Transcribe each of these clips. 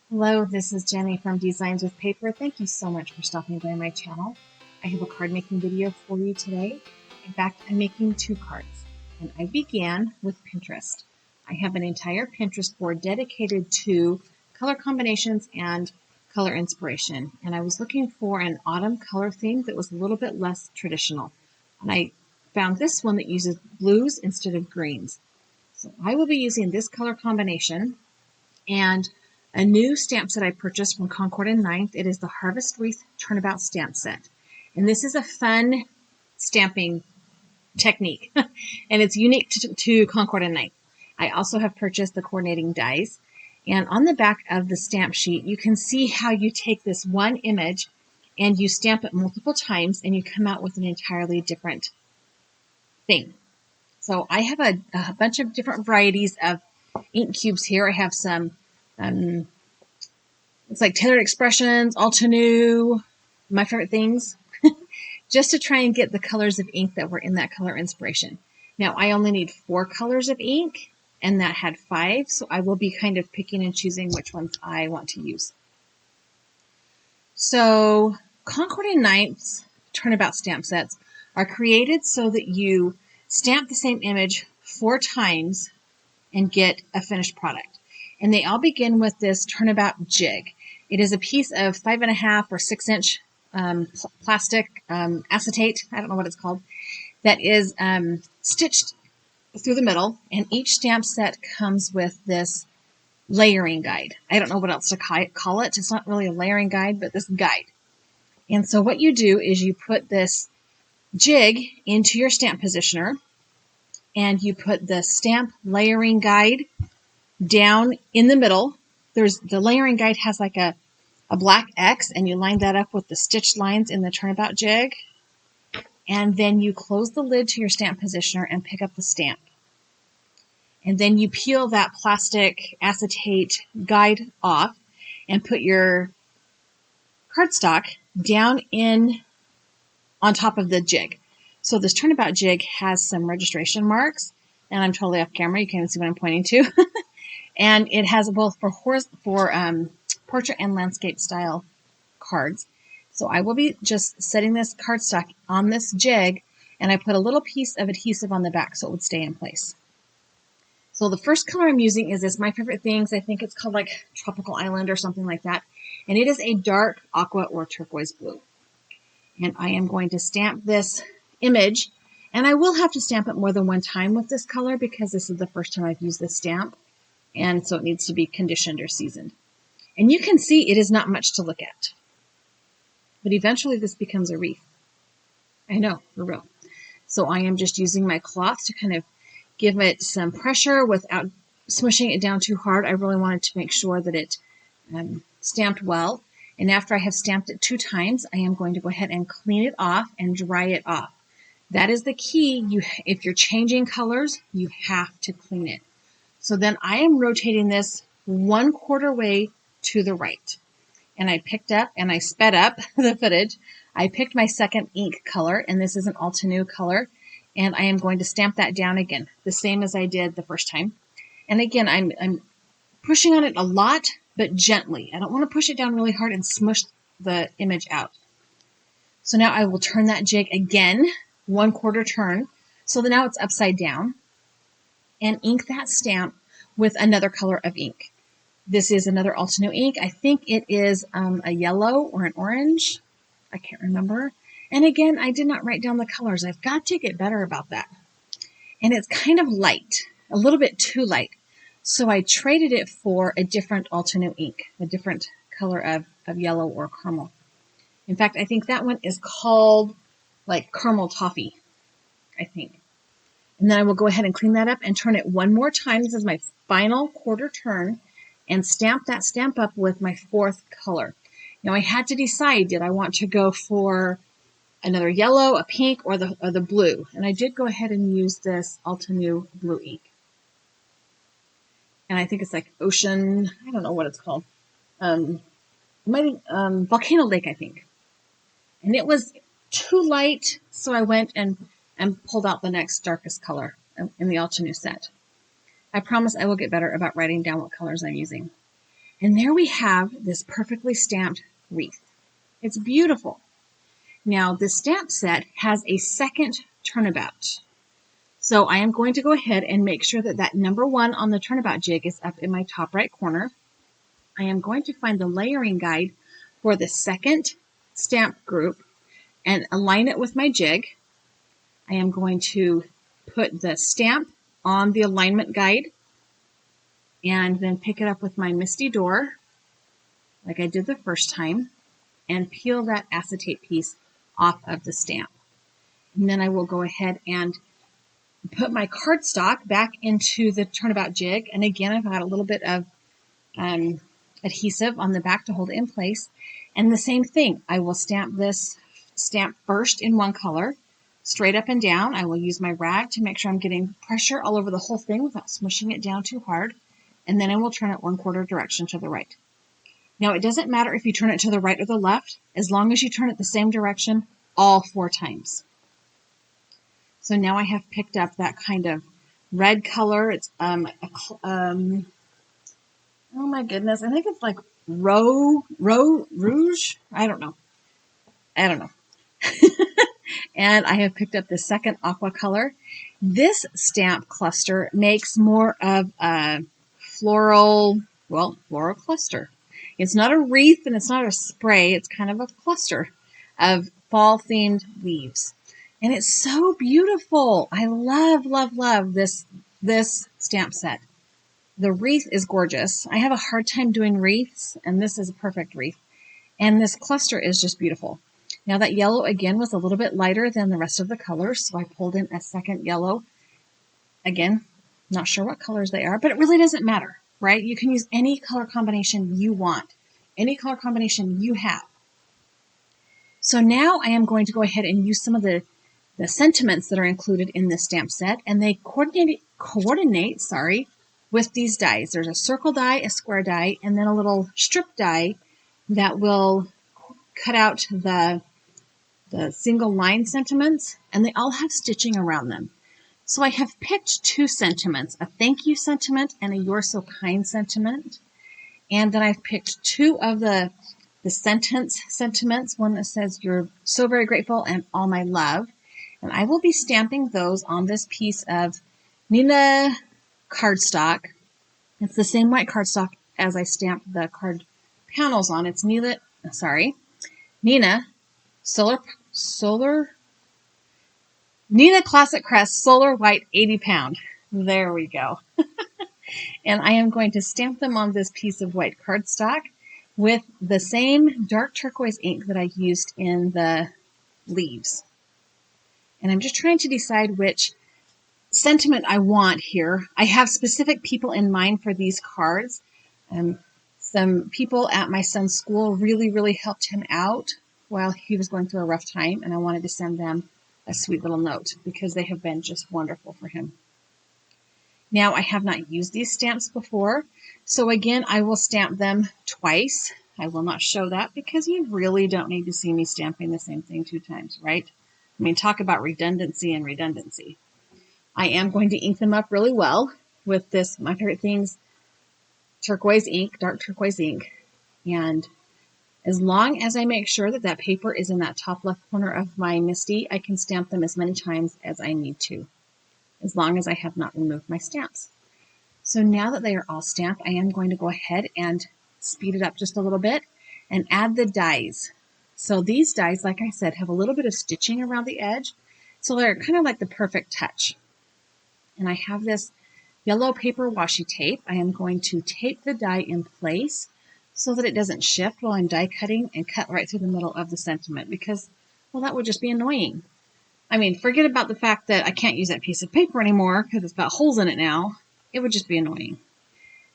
Hello, this is Jenny from Designs with Paper. Thank you so much for stopping by my channel. I have a card making video for you today. In fact, I'm making 2 cards, and I began with Pinterest. I have an entire Pinterest board dedicated to color combinations and color inspiration, and I was looking for an autumn color theme that was a little bit less traditional. And I found this one that uses blues instead of greens. So I will be using this color combination and a new stamp set I purchased from Concord and Ninth. It is the Harvest Wreath Turnabout stamp set. And this is a fun stamping technique, and it's unique to Concord and Ninth. I also have purchased the coordinating dies. And on the back of the stamp sheet, you can see how you take this one image and you stamp it multiple times and you come out with an entirely different thing. So I have a bunch of different varieties of ink cubes here. I have some it's like Tailored Expressions, Altenew, my favorite things, just to try and get the colors of ink that were in that color inspiration. Now, I only need 4 colors of ink, and that had 5, so I will be kind of picking and choosing which ones I want to use. So, Concord and Ninth's Turnabout stamp sets are created so that you stamp the same image 4 times and get a finished product. And they all begin with this Turnabout jig. It is a piece of 5.5 or 6-inch plastic acetate, I don't know what it's called, that is stitched through the middle, and each stamp set comes with this layering guide. I don't know what else to call it. It's not really a layering guide, but this guide. And so what you do is you put this jig into your stamp positioner, and you put the stamp layering guide down in the middle. The layering guide has like a black X, and you line that up with the stitched lines in the Turnabout jig. And then you close the lid to your stamp positioner and pick up the stamp. And then you peel that plastic acetate guide off and put your cardstock down in on top of the jig. So this Turnabout jig has some registration marks, and I'm totally off camera. You can't even see what I'm pointing to. And it has both for portrait and landscape style cards. So I will be just setting this cardstock on this jig, and I put a little piece of adhesive on the back so it would stay in place. So the first color I'm using is this My Favorite Things. I think it's called like Tropical Island or something like that. And it is a dark aqua or turquoise blue. And I am going to stamp this image, and I will have to stamp it more than one time with this color because this is the first time I've used this stamp, and so it needs to be conditioned or seasoned. And you can see it is not much to look at. But eventually this becomes a wreath. I know, for real. So I am just using my cloth to kind of give it some pressure without smushing it down too hard. I really wanted to make sure that it stamped well. And after I have stamped it 2 times, I am going to go ahead and clean it off and dry it off. That is the key. If you're changing colors, you have to clean it. So then I am rotating this 1/4 way to the right. And I picked up and I sped up the footage. I picked my second ink color, and this is an Altenew color, and I am going to stamp that down again, the same as I did the first time. And again, I'm pushing on it a lot, but gently. I don't want to push it down really hard and smush the image out. So now I will turn that jig again, 1/4 turn, so that now it's upside down, and ink that stamp with another color of ink. This is another Altenew ink. I think it is a yellow or an orange. I can't remember. And again, I did not write down the colors. I've got to get better about that. And it's kind of light, a little bit too light. So I traded it for a different Altenew ink, a different color of yellow or caramel. In fact, I think that one is called like caramel toffee, I think. And then I will go ahead and clean that up and turn it one more time. This is my final 1/4 turn, and stamp that stamp up with my 4th color. Now I had to decide, did I want to go for another yellow, a pink, or the blue? And I did go ahead and use this Altenew blue ink. And I think it's like Ocean, I don't know what it's called. Volcano Lake, I think. And it was too light, so I went and pulled out the next darkest color in the Altenew set. I promise I will get better about writing down what colors I'm using. And there we have this perfectly stamped wreath. It's beautiful. Now, this stamp set has a second turnabout. So I am going to go ahead and make sure that that number 1 on the turnabout jig is up in my top right corner. I am going to find the layering guide for the second stamp group and align it with my jig. I am going to put the stamp on the alignment guide and then pick it up with my Misty Door, like I did the first time, and peel that acetate piece off of the stamp. And then I will go ahead and put my cardstock back into the turnabout jig. And again, I've got a little bit of adhesive on the back to hold it in place. And the same thing, I will stamp this stamp first in one color, straight up and down. I will use my rag to make sure I'm getting pressure all over the whole thing without smushing it down too hard. And then I will turn it 1/4 direction to the right. Now, it doesn't matter if you turn it to the right or the left, as long as you turn it the same direction all 4 times. So now I have picked up that kind of red color. It's oh my goodness, I think it's like rouge. I don't know. And I have picked up the second aqua color. This stamp cluster makes more of a floral cluster. It's not a wreath and it's not a spray. It's kind of a cluster of fall-themed leaves. And it's so beautiful. I love, love, love this stamp set. The wreath is gorgeous. I have a hard time doing wreaths, and this is a perfect wreath. And this cluster is just beautiful. Now that yellow, again, was a little bit lighter than the rest of the colors, so I pulled in a second yellow. Again, not sure what colors they are, but it really doesn't matter, right? You can use any color combination you want, any color combination you have. So now I am going to go ahead and use some of the sentiments that are included in this stamp set, and they coordinate with these dies. There's a circle die, a square die, and then a little strip die that will cut out the single line sentiments, and they all have stitching around them. So I have picked 2 sentiments, a thank you sentiment and a you're so kind sentiment. And then I've picked 2 of the sentence sentiments, one that says you're so very grateful and all my love. And I will be stamping those on this piece of Nina cardstock. It's the same white cardstock as I stamped the card panels on. It's Nina Nina Classic Crest Solar White 80 pound. There we go. And I am going to stamp them on this piece of white cardstock with the same dark turquoise ink that I used in the leaves. And I'm just trying to decide which sentiment I want here. I have specific people in mind for these cards. Some people at my son's school really, really helped him out while he was going through a rough time, and I wanted to send them a sweet little note because they have been just wonderful for him. Now, I have not used these stamps before, so again, I will stamp them twice. I will not show that because you really don't need to see me stamping the same thing 2 times, right? I mean, talk about redundancy and redundancy. I am going to ink them up really well with this My Favorite Things turquoise ink, dark turquoise ink. And as long as I make sure that that paper is in that top left corner of my Misty, I can stamp them as many times as I need to, as long as I have not removed my stamps. So now that they are all stamped, I am going to go ahead and speed it up just a little bit and add the dies. So these dies, like I said, have a little bit of stitching around the edge, so they're kind of like the perfect touch. And I have this yellow paper washi tape. I am going to tape the die in place so that it doesn't shift while I'm die cutting and cut right through the middle of the sentiment because, well, that would just be annoying. I mean, forget about the fact that I can't use that piece of paper anymore because it's got holes in it now. It would just be annoying.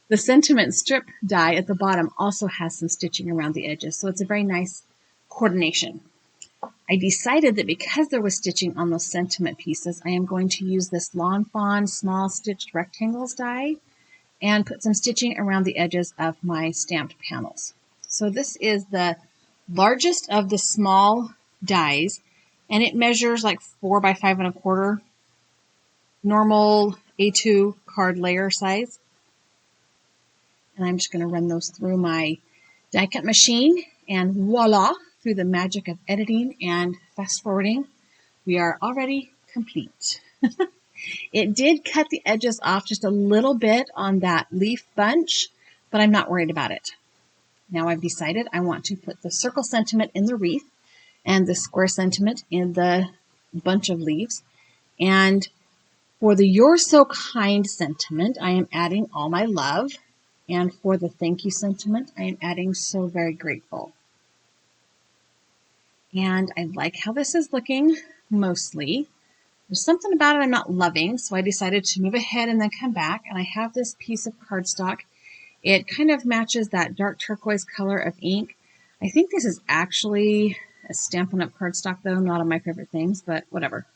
The sentiment strip die at the bottom also has some stitching around the edges, so it's a very nice coordination. I decided that because there was stitching on those sentiment pieces, I am going to use this Lawn Fawn small stitched rectangles die and put some stitching around the edges of my stamped panels. So this is the largest of the small dies, and it measures like 4 by 5 1/4, normal A2 card layer size. And I'm just going to run those through my die cut machine, and voila, through the magic of editing and fast forwarding, we are already complete. It did cut the edges off just a little bit on that leaf bunch, but I'm not worried about it. Now I've decided I want to put the circle sentiment in the wreath and the square sentiment in the bunch of leaves. And for the "You're so kind" sentiment, I am adding "all my love." And for the "thank you" sentiment, I am adding "so very grateful." And I like how this is looking mostly. There's something about it I'm not loving, so I decided to move ahead and then come back. And I have this piece of cardstock. It kind of matches that dark turquoise color of ink. I think this is actually a Stampin' Up! Cardstock, though, not of my favorite things, but whatever.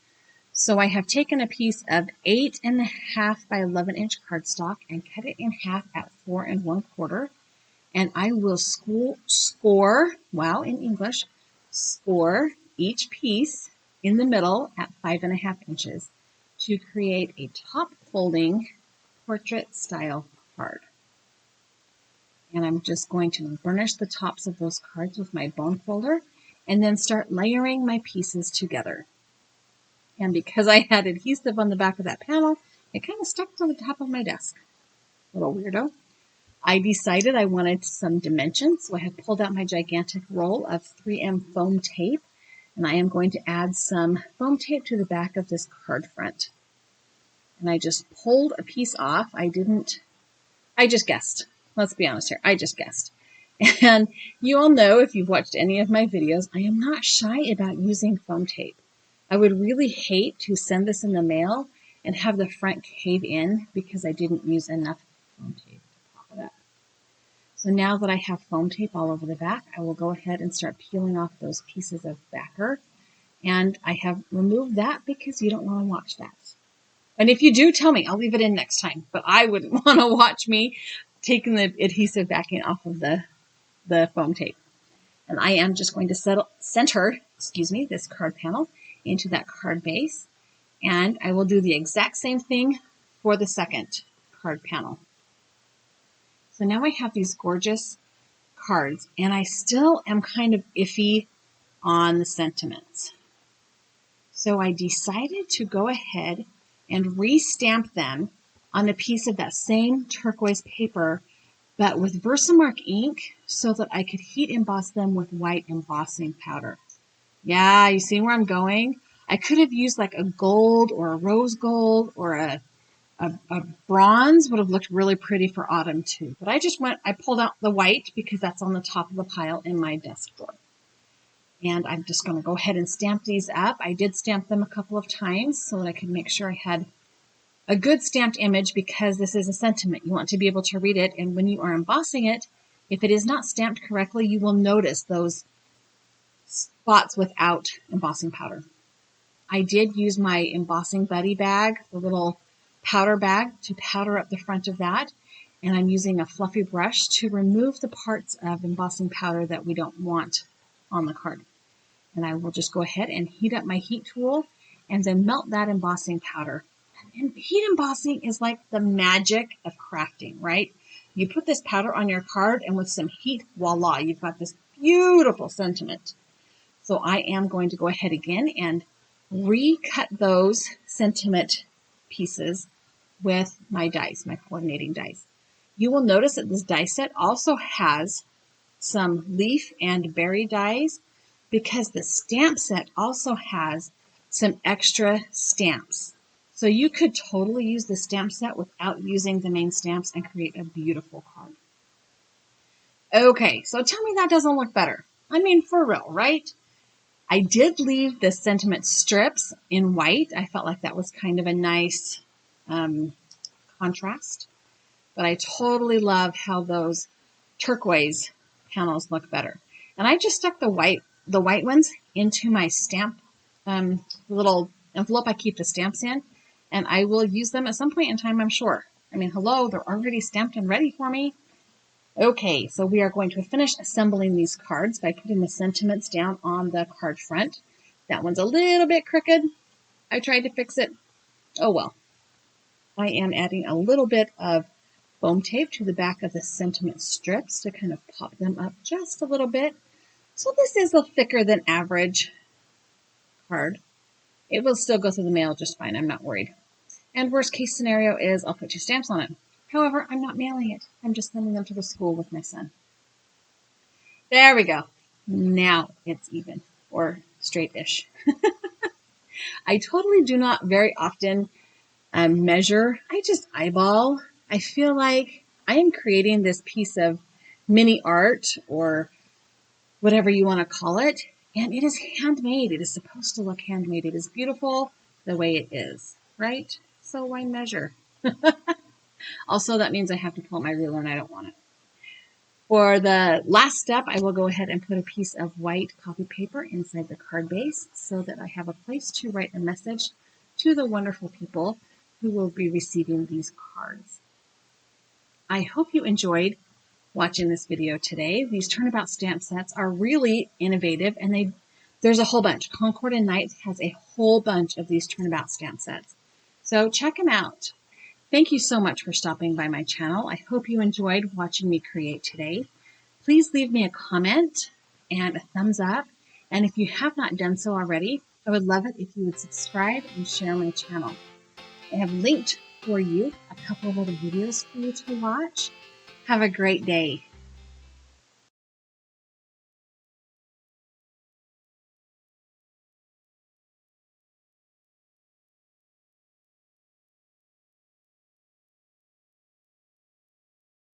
So I have taken a piece of 8.5 by 11-inch cardstock and cut it in half at 4 1/4. And I will score each piece in the middle at 5.5 inches to create a top folding portrait style card. And I'm just going to burnish the tops of those cards with my bone folder and then start layering my pieces together. And because I had adhesive on the back of that panel, it kind of stuck to the top of my desk. Little weirdo. I decided I wanted some dimensions, so I have pulled out my gigantic roll of 3M foam tape, and I am going to add some foam tape to the back of this card front. And I just pulled a piece off. I just guessed. Let's be honest here. I just guessed. And you all know, if you've watched any of my videos, I am not shy about using foam tape. I would really hate to send this in the mail and have the front cave in because I didn't use enough foam tape to pop it up. So now that I have foam tape all over the back, I will go ahead and start peeling off those pieces of backer. And I have removed that because you don't want to watch that. And if you do, tell me. I'll leave it in next time. But I wouldn't want to watch me taking the adhesive backing off of the foam tape. And I am just going to center this card panel into that card base. And I will do the exact same thing for the second card panel. So now I have these gorgeous cards, and I still am kind of iffy on the sentiments. So I decided to go ahead and re-stamp them on a piece of that same turquoise paper, but with Versamark ink, so that I could heat emboss them with white embossing powder. Yeah, you see where I'm going? I could have used like a gold or a rose gold or a bronze would have looked really pretty for autumn too. But I pulled out the white because that's on the top of the pile in my desk drawer. And I'm just going to go ahead and stamp these up. I did stamp them a couple of times so that I could make sure I had a good stamped image, because this is a sentiment. You want to be able to read it. And when you are embossing it, if it is not stamped correctly, you will notice those spots without embossing powder. I did use my embossing buddy bag, the little powder bag, to powder up the front of that. And I'm using a fluffy brush to remove the parts of embossing powder that we don't want on the card. And I will just go ahead and heat up my heat tool and then melt that embossing powder. And heat embossing is like the magic of crafting, right? You put this powder on your card, and with some heat, voila, you've got this beautiful sentiment. So I am going to go ahead again and recut those sentiment pieces with my dies, my coordinating dies. You will notice that this die set also has some leaf and berry dies, because the stamp set also has some extra stamps. So you could totally use the stamp set without using the main stamps and create a beautiful card. Okay, so tell me that doesn't look better. I mean, for real, right? I did leave the sentiment strips in white. I felt like that was kind of a nice contrast. But I totally love how those turquoise panels look better. And I just stuck the white ones into my stamp little envelope I keep the stamps in, and I will use them at some point in time, I'm sure. I mean, hello, they're already stamped and ready for me. Okay, so we are going to finish assembling these cards by putting the sentiments down on the card front. That one's a little bit crooked. I tried to fix it. Oh well. I am adding a little bit of foam tape to the back of the sentiment strips to kind of pop them up just a little bit. So this is a thicker than average card. It will still go through the mail just fine. I'm not worried. And worst case scenario is I'll put 2 stamps on it. However, I'm not mailing it. I'm just sending them to the school with my son. There we go. Now it's even, or straight-ish. I totally do not very often measure. I just eyeball. I feel like I am creating this piece of mini art or whatever you want to call it. And it is handmade. It is supposed to look handmade. It is beautiful the way it is, right? So why measure? Also, that means I have to pull out my ruler and I don't want it. For the last step, I will go ahead and put a piece of white copy paper inside the card base so that I have a place to write a message to the wonderful people who will be receiving these cards. I hope you enjoyed watching this video today. These Turnabout stamp sets are really innovative, and there's a whole bunch. Concord and Knights has a whole bunch of these Turnabout stamp sets. So check them out. Thank you so much for stopping by my channel. I hope you enjoyed watching me create today. Please leave me a comment and a thumbs up. And if you have not done so already, I would love it if you would subscribe and share my channel. I have linked for you a couple of other videos for you to watch. Have a great day.